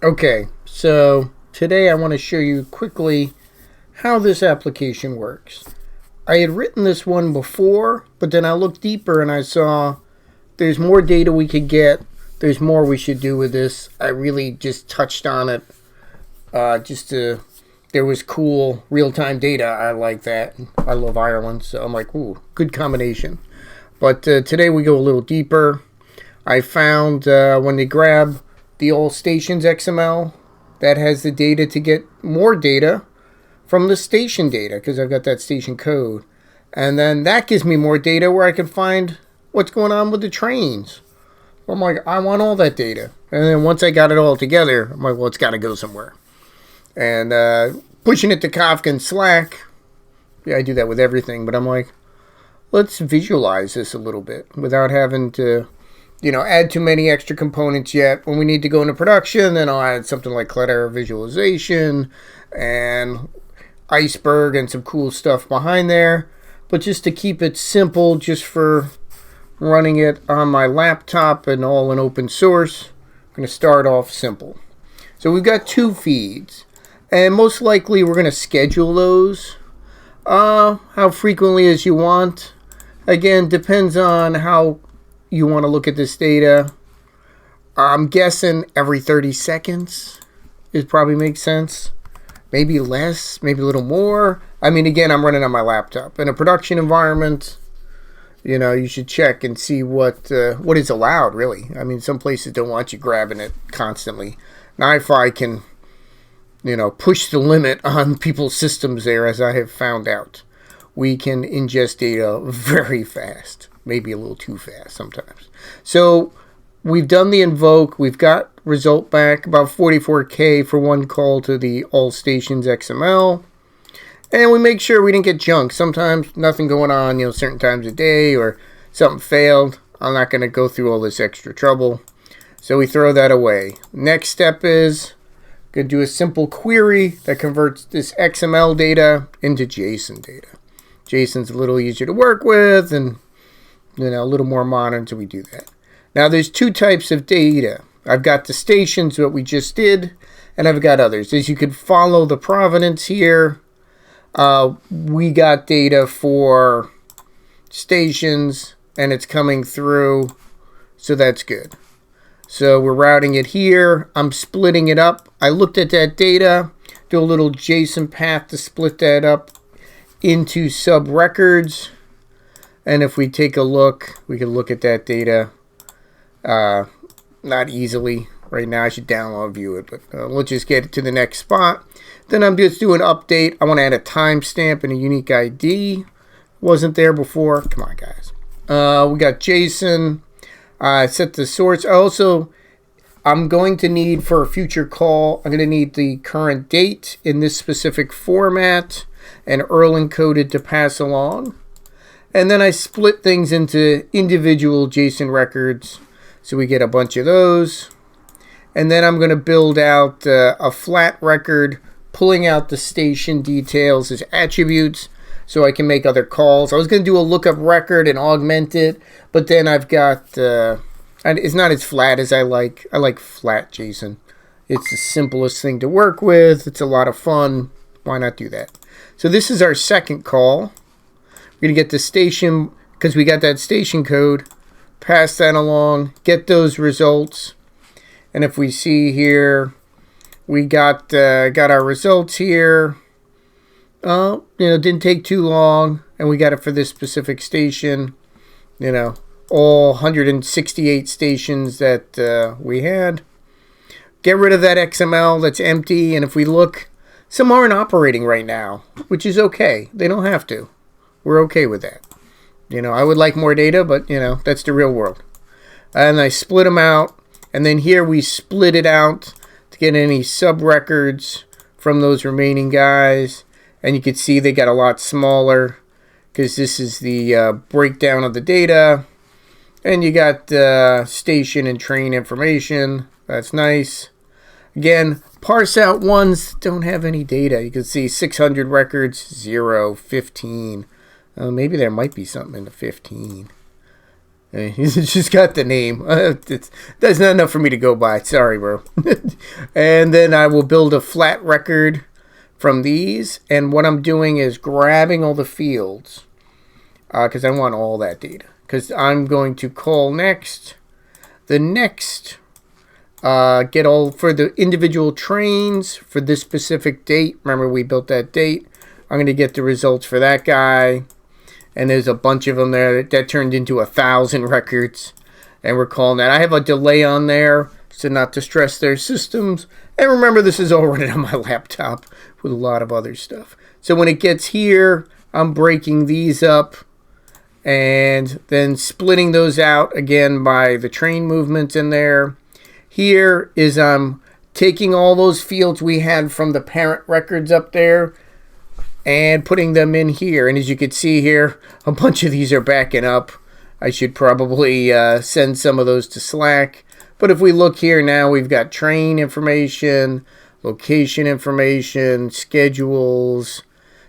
Okay, so today I want to show you quickly how this application works. I had written this one before, but then I looked deeper and I saw there's more data we could get. There's more we should do with this. I really just touched on it. There was cool real-time data. I like that. I love Ireland, so I'm like, ooh, good combination. But today we go a little deeper. I found when they grab the all stations XML, that has the data to get more data from the station data, because I've got that station code. And then that gives me more data where I can find what's going on with the trains. I'm like, I want all that data. And then once I got it all together, I'm like, well, it's got to go somewhere. And pushing it to Kafka and Slack, yeah, I do that with everything, but I'm like, let's visualize this a little bit without having to, add too many extra components yet. When we need to go into production, then I'll add something like Cloudera Visualization and Iceberg and some cool stuff behind there. But just to keep it simple, just for running it on my laptop and all in open source, I'm going to start off simple. So we've got two feeds, and most likely we're going to schedule those how frequently as you want. Again, depends on how you want to look at this data. I'm guessing every 30 seconds it probably makes sense. Maybe less, maybe a little more. I mean, again, I'm running on my laptop. In a production environment, you should check and see what is allowed, really. I mean, some places don't want you grabbing it constantly. NiFi can, push the limit on people's systems there, as I have found out. We can ingest data very fast. Maybe a little too fast sometimes. So we've done the invoke. We've got result back, about 44K for one call to the all stations XML. And we make sure we didn't get junk. Sometimes nothing going on, certain times of day, or something failed. I'm not going to go through all this extra trouble. So we throw that away. Next step is going to do a simple query that converts this XML data into JSON data. JSON's a little easier to work with and a little more modern, so we do that. Now there's two types of data. I've got the stations, what we just did, and I've got others. As you can follow the provenance here, we got data for stations, and it's coming through, so that's good. So we're routing it here. I'm splitting it up. I looked at that data, do a little JSON path to split that up into sub-records. And if we take a look, we can look at that data. Not easily. Right now, I should download view it, but we'll just get it to the next spot. Then I'm just doing an update. I want to add a timestamp and a unique ID. Wasn't there before. Come on, guys. We got JSON. I set the source. Also, I'm going to need, for a future call, I'm going to need the current date in this specific format and URL encoded to pass along. And then I split things into individual JSON records, so we get a bunch of those. And then I'm going to build out a flat record, pulling out the station details as attributes, so I can make other calls. I was going to do a lookup record and augment it, but then I've got, and it's not as flat as I like. I like flat JSON. It's the simplest thing to work with. It's a lot of fun. Why not do that? So this is our second call. We're going to get the station, because we got that station code, pass that along, get those results. And if we see here, we got our results here. Didn't take too long, and we got it for this specific station. All 168 stations that we had. Get rid of that XML that's empty, and if we look, some aren't operating right now, which is okay. They don't have to. We're okay with that. I would like more data, but, that's the real world. And I split them out. And then here we split it out to get any sub-records from those remaining guys. And you can see they got a lot smaller because this is the breakdown of the data. And you got station and train information. That's nice. Again, parse out ones that don't have any data. You can see 600 records, 0, 15. Maybe there might be something in the 15. He's just got the name. That's not enough for me to go by. Sorry, bro. And then I will build a flat record from these. And what I'm doing is grabbing all the fields because I want all that data. Because I'm going to call next. The next, get all for the individual trains for this specific date. Remember, we built that date. I'm going to get the results for that guy. And there's a bunch of them there. That turned into 1,000 records. And we're calling that. I have a delay on there so not to stress their systems. And remember, this is all running on my laptop with a lot of other stuff. So when it gets here, I'm breaking these up and then splitting those out again by the train movements in there. Here is I'm taking all those fields we had from the parent records up there and putting them in here. And as you can see here, a bunch of these are backing up. I should probably send some of those to Slack. But if we look here now, we've got train information, location information, schedules,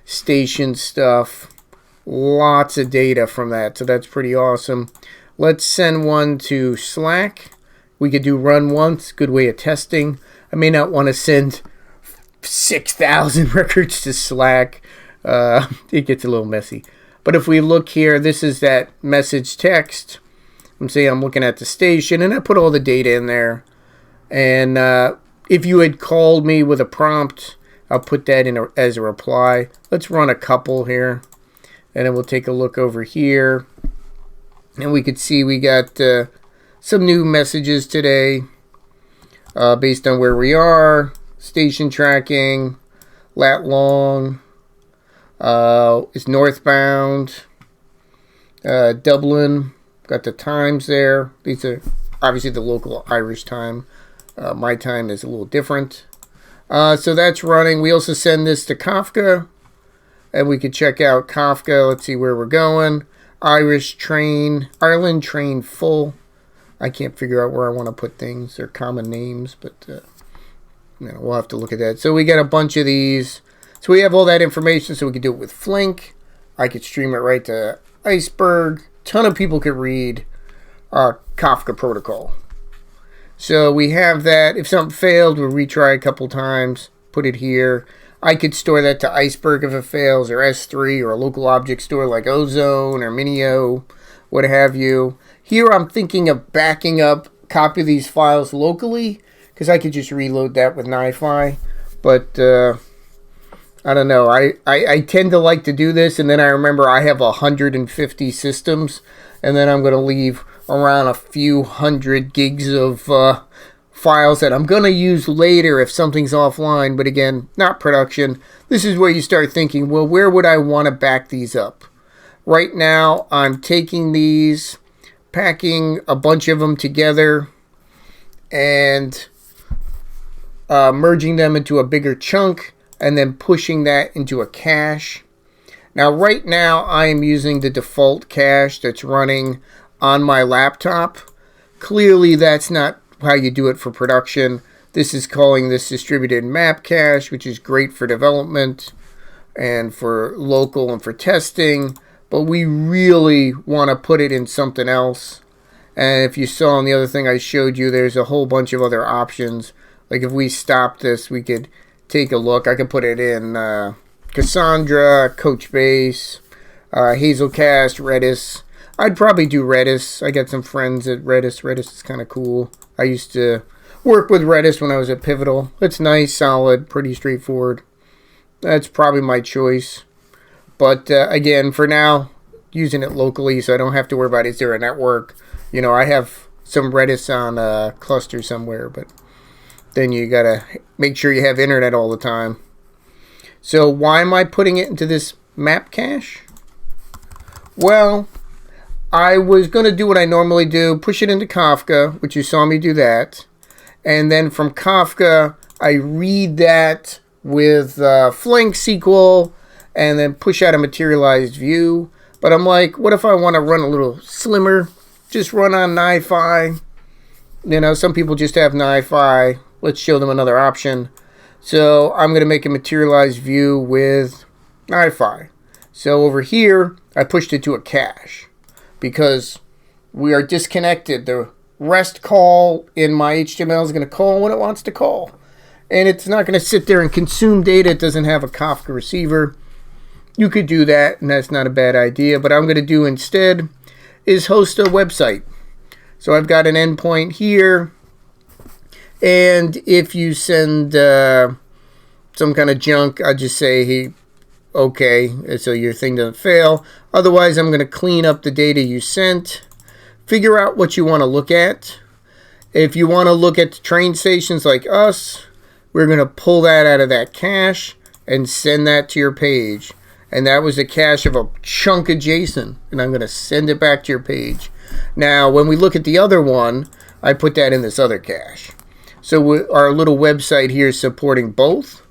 station stuff. Lots of data from that. So that's pretty awesome. Let's send one to Slack. We could do run once. Good way of testing. I may not want to send 6,000 records to Slack. It gets a little messy. But if we look here, this is that message text. I'm saying I'm looking at the station, and I put all the data in there. And if you had called me with a prompt, I'll put that in as a reply. Let's run a couple here. And then we'll take a look over here. And we could see we got some new messages today based on where we are. Station tracking, lat long, is northbound, Dublin, got the times there. These are obviously the local Irish time. My time is a little different. So that's running. We also send this to Kafka, and we could check out Kafka. Let's see where we're going. Irish train, Ireland train full. I can't figure out where I want to put things. They're common names, but we'll have to look at that. So we got a bunch of these. So we have all that information, so we could do it with Flink. I could stream it right to Iceberg. Ton of people could read Kafka protocol. So we have that. If something failed, we'll retry a couple times. Put it here. I could store that to Iceberg if it fails, or S3, or a local object store like Ozone or Minio, what have you. Here I'm thinking of backing up, copy these files locally, because I could just reload that with NiFi. But I don't know. I tend to like to do this, and then I remember I have 150 systems, and then I'm going to leave around a few hundred gigs of files that I'm going to use later if something's offline, but again, not production. This is where you start thinking, well, where would I want to back these up? Right now, I'm taking these, packing a bunch of them together, and merging them into a bigger chunk, and then pushing that into a cache. Now, right now, I am using the default cache that's running on my laptop. Clearly, that's not how you do it for production. This is calling this distributed map cache, which is great for development and for local and for testing, but we really want to put it in something else. And if you saw on the other thing I showed you, there's a whole bunch of other options. Like if we stop this, we could take a look. I could put it in Cassandra, Coachbase, Hazelcast, Redis. I'd probably do Redis. I got some friends at Redis. Redis is kind of cool. I used to work with Redis when I was at Pivotal. It's nice, solid, pretty straightforward. That's probably my choice. But again, for now, using it locally so I don't have to worry about is there a network. You know, I have some Redis on a cluster somewhere, but then you got to make sure you have internet all the time. So why am I putting it into this map cache? Well, I was going to do what I normally do, push it into Kafka, which you saw me do that. And then from Kafka, I read that with Flink SQL and then push out a materialized view. But I'm like, what if I want to run a little slimmer? Just run on NiFi. You know, some people just have NiFi. Let's show them another option. So I'm going to make a materialized view with NiFi. So over here, I pushed it to a cache, because we are disconnected. The REST call in my HTML is going to call when it wants to call. And it's not going to sit there and consume data. It doesn't have a Kafka receiver. You could do that, and that's not a bad idea. But I'm going to do instead is host a website. So I've got an endpoint here. And if you send some kind of junk, I'll just say, hey, okay, so your thing doesn't fail. Otherwise, I'm going to clean up the data you sent. Figure out what you want to look at. If you want to look at the train stations like us, we're going to pull that out of that cache and send that to your page. And that was a cache of a chunk of JSON. And I'm going to send it back to your page. Now, when we look at the other one, I put that in this other cache. So our little website here is supporting both.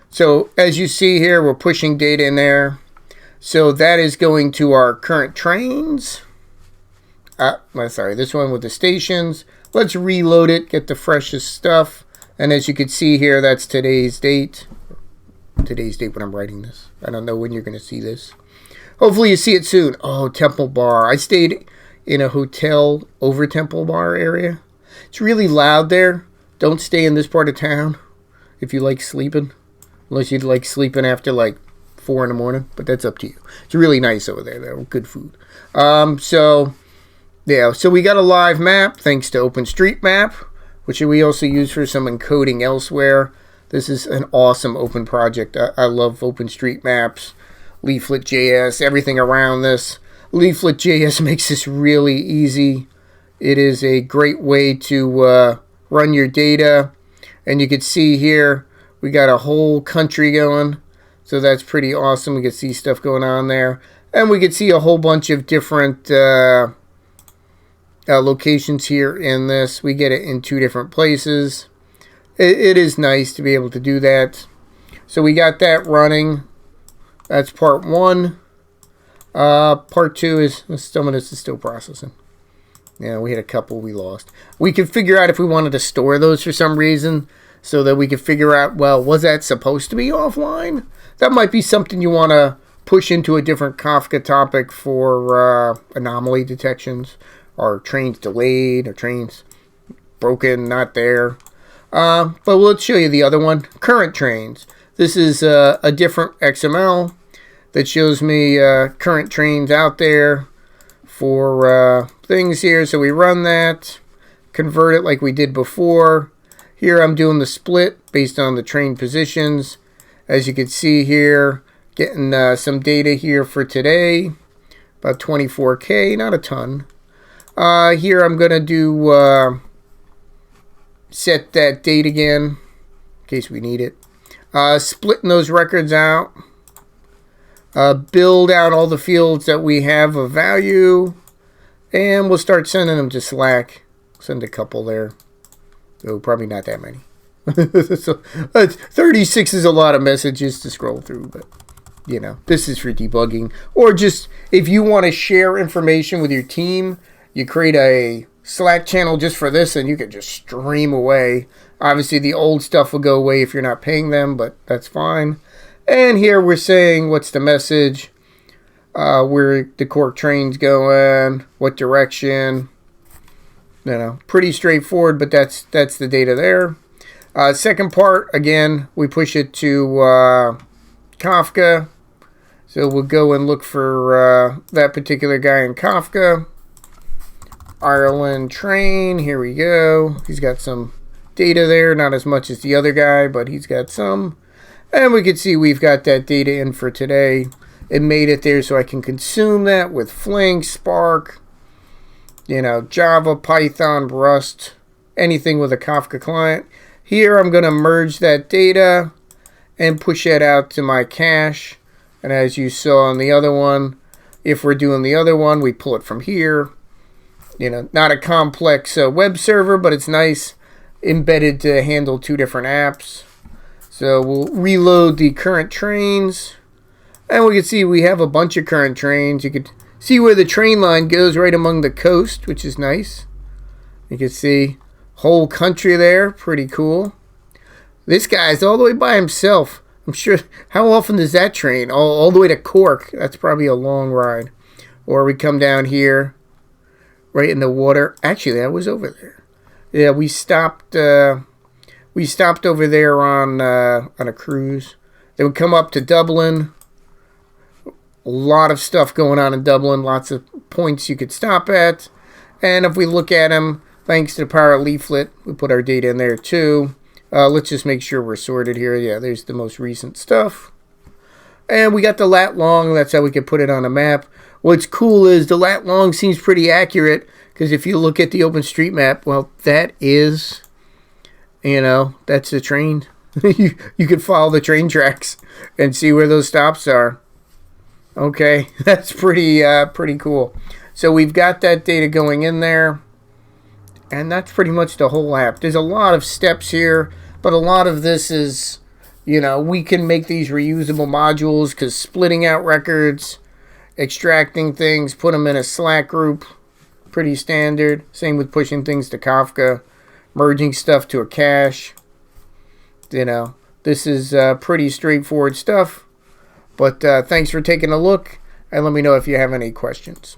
So as you see here, we're pushing data in there. So that is going to our current trains. Sorry, this one with the stations. Let's reload it, get the freshest stuff. And as you can see here, that's today's date. Today's date when I'm writing this. I don't know when you're going to see this. Hopefully you see it soon. Oh, Temple Bar. I stayed in a hotel over Temple Bar area. It's really loud there. Don't stay in this part of town if you like sleeping. Unless you'd like sleeping after like 4 in the morning. But that's up to you. It's really nice over there though. Good food. So we got a live map thanks to OpenStreetMap, which we also use for some encoding elsewhere. This is an awesome open project. I love OpenStreetMaps, Leaflet.js, everything around this. Leaflet.js makes this really easy. It is a great way to run your data. And you can see here, we got a whole country going. So that's pretty awesome. We can see stuff going on there. And we can see a whole bunch of different locations here in this. We get it in 2 different places. It is nice to be able to do that. So we got that running. That's part 1. Part 2 is some of this is still processing. Yeah, we had a couple we lost. We could figure out if we wanted to store those for some reason so that we could figure out, well, was that supposed to be offline? That might be something you want to push into a different Kafka topic for anomaly detections, or trains delayed, or trains broken, not there. But let's show you the other one, current trains. This is a different XML that shows me current trains out there for things here. So we run that, convert it like we did before. Here I'm doing the split based on the train positions. As you can see here, getting some data here for today, about 24K, not a ton. Here I'm going to do set that date again in case we need it. Splitting those records out. Build out all the fields that we have of value. And we'll start sending them to Slack. Send a couple there. Oh, probably not that many. So 36 is a lot of messages to scroll through, but you know, this is for debugging. Or just if you want to share information with your team, you create a Slack channel just for this and you can just stream away. Obviously the old stuff will go away if you're not paying them, but that's fine. And here we're saying what's the message, where the cork train's going, what direction. You know, pretty straightforward, but that's the data there. Second part, again, we push it to Kafka. So we'll go and look for that particular guy in Kafka. Ireland train, here we go. He's got some data there, not as much as the other guy, but he's got some. And we can see we've got that data in for today. It made it there so I can consume that with Flink, Spark, you know, Java, Python, Rust, anything with a Kafka client. Here I'm going to merge that data and push that out to my cache. And as you saw on the other one, if we're doing the other one, we pull it from here. You know, not a complex web server, but it's nice embedded to handle 2 different apps. So we'll reload the current trains. And we can see we have a bunch of current trains. You could see where the train line goes right among the coast, which is nice. You can see whole country there. Pretty cool. This guy's all the way by himself. I'm sure, how often does that train? All the way to Cork. That's probably a long ride. Or we come down here. right in the water. Actually, that was over there. Yeah, we stopped over there on a cruise. They would come up to Dublin. A lot of stuff going on in Dublin. Lots of points you could stop at. And if we look at them, thanks to the Power Leaflet, we put our data in there too. Let's just make sure we're sorted here. Yeah, there's the most recent stuff. And we got the lat long. That's how we can put it on a map. What's cool is the lat long seems pretty accurate, because if you look at the OpenStreetMap, well, that is, that's the train. you can follow the train tracks and see where those stops are. Okay, that's pretty cool. So we've got that data going in there, and that's pretty much the whole app. There's a lot of steps here, but a lot of this is, we can make these reusable modules, because splitting out records, extracting things, put them in a Slack group, pretty standard. Same with pushing things to Kafka, merging stuff to a cache. This is pretty straightforward stuff. But thanks for taking a look, and let me know if you have any questions.